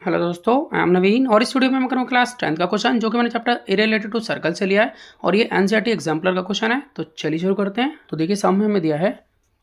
Hello दोस्तों, I am नवीन और इस वीडियो में मैं करूँगा क्लास 10 का क्वेश्चन जो कि मैंने chapter a related to circle से लिया है और ये एनसीईआरटी एग्जाम्पलर का क्वेश्चन है। तो चलिए शुरू करते हैं। तो देखिए सम में हमें दिया है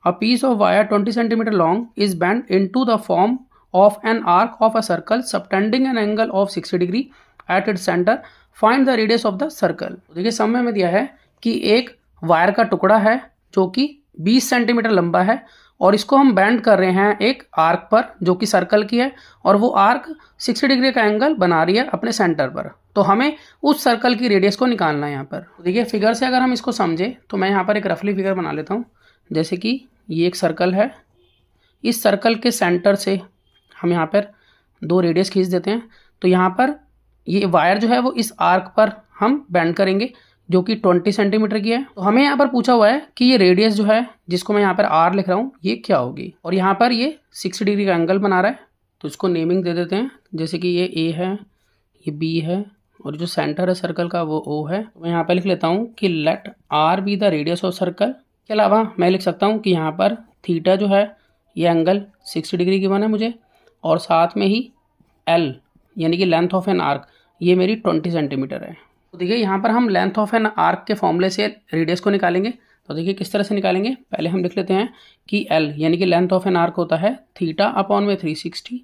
a piece of wire 20 centimetre long is bend into the form of an arc of a circle subtending an angle of 60 degree at its centre, find the radius of the circle. देखिए sum में हमें दिया है कि एक wire का टुकड़ा है जो कि 20 सेंटीमीटर लंबा है और इसको हम बैंड कर रहे हैं एक आर्क पर जो कि सर्कल की है और वो आर्क 60 डिग्री का एंगल बना रही है अपने सेंटर पर। तो हमें उस सर्कल की रेडियस को निकालना है यहाँ पर। देखिए फिगर से अगर हम इसको समझे तो मैं यहाँ पर एक रफली फिगर बना लेता हूँ। जैसे कि ये एक सर्कल है, इस सर्कल के सेंटर से हम यहाँ पर दो रेडियस खींच देते हैं। तो यहाँ पर ये वायर जो है वो इस आर्क पर हम बैंड करेंगे जो कि 20 सेंटीमीटर की है। तो हमें यहाँ पर पूछा हुआ है कि ये रेडियस जो है जिसको मैं यहाँ पर आर लिख रहा हूँ ये क्या होगी, और यहाँ पर ये 60 डिग्री का एंगल बना रहा है। तो इसको नेमिंग दे देते हैं, जैसे कि ये ए है, ये बी है और जो सेंटर है सर्कल का वो ओ है। तो मैं यहाँ पर लिख लेता हूँ कि let R be the radius of circle. के अलावा मैं लिख सकता हूँ कि यहाँ पर थीटा जो है ये एंगल 60 डिग्री गिवन है मुझे, और साथ में ही एल यानी कि लेंथ ऑफ एन आर्क ये मेरी 20 सेंटीमीटर है। तो देखिए यहाँ पर हम लेंथ ऑफ एन आर्क के फॉर्मूले से रेडियस को निकालेंगे। तो देखिए किस तरह से निकालेंगे, पहले हम लिख लेते हैं कि एल यानी कि लेंथ ऑफ एन आर्क होता है थीटा अपॉन में 360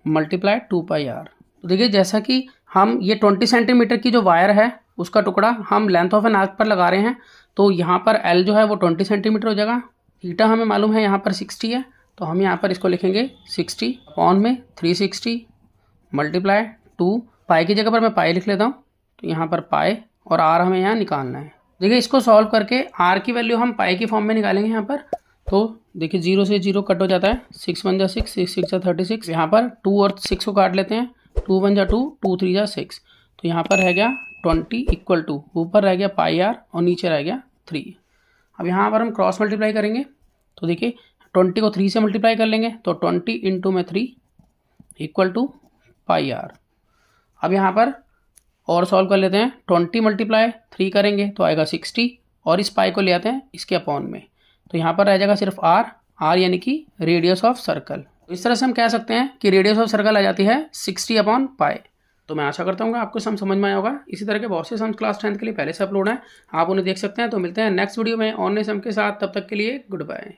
मल्टीप्लाई 2 पाई आर। तो देखिए जैसा कि हम ये 20 सेंटीमीटर की जो वायर है उसका टुकड़ा हम लेंथ ऑफ एन आर्क पर लगा रहे हैं, तो यहाँ पर एल जो है वो 20 सेंटीमीटर हो जाएगा। थीटा हमें मालूम है यहाँ पर 60 है, तो हम यहाँ पर इसको लिखेंगे 60 अपॉन में 360 मल्टीप्लाई 2 पाई की जगह पर मैं पाई लिख लेता हूँ। तो यहाँ पर पाई और आर हमें यहाँ निकालना है। देखिए इसको सॉल्व करके आर की वैल्यू हम पाई की फॉर्म में निकालेंगे यहाँ पर। तो देखिए 0 से 0 कट हो जाता है, 6 1 जा 6, 6 6 जा 36। यहाँ पर 2 और 6 को काट लेते हैं, 2 1 जा 2, 2 3 जा 6। तो यहाँ पर रह गया 20 इक्वल टू ऊपर रह गया पाई आर और नीचे रह गया 3। अब यहाँ पर हम क्रॉस मल्टीप्लाई करेंगे। तो देखिए 20 को 3 से मल्टीप्लाई कर लेंगे तो 20 इंटू में 3 इक्वल टू पाई आर। अब यहाँ पर और सॉल्व कर लेते हैं, 20 मल्टीप्लाई 3 करेंगे तो आएगा 60 और इस पाई को ले आते हैं इसके अपॉन में। तो यहाँ पर रह जाएगा सिर्फ आर यानी कि रेडियस ऑफ सर्कल। तो इस तरह से हम कह सकते हैं कि रेडियस ऑफ सर्कल आ जाती है 60 अपॉन पाई। तो मैं आशा करता हूँ कि आपको समझ में आया होगा। इसी तरह के बहुत से सम क्लास 10 के लिए पहले से अपलोड हैं, आप उन्हें देख सकते हैं। तो मिलते हैं नेक्स्ट वीडियो में और नए सम के साथ, तब तक के लिए गुड बाय।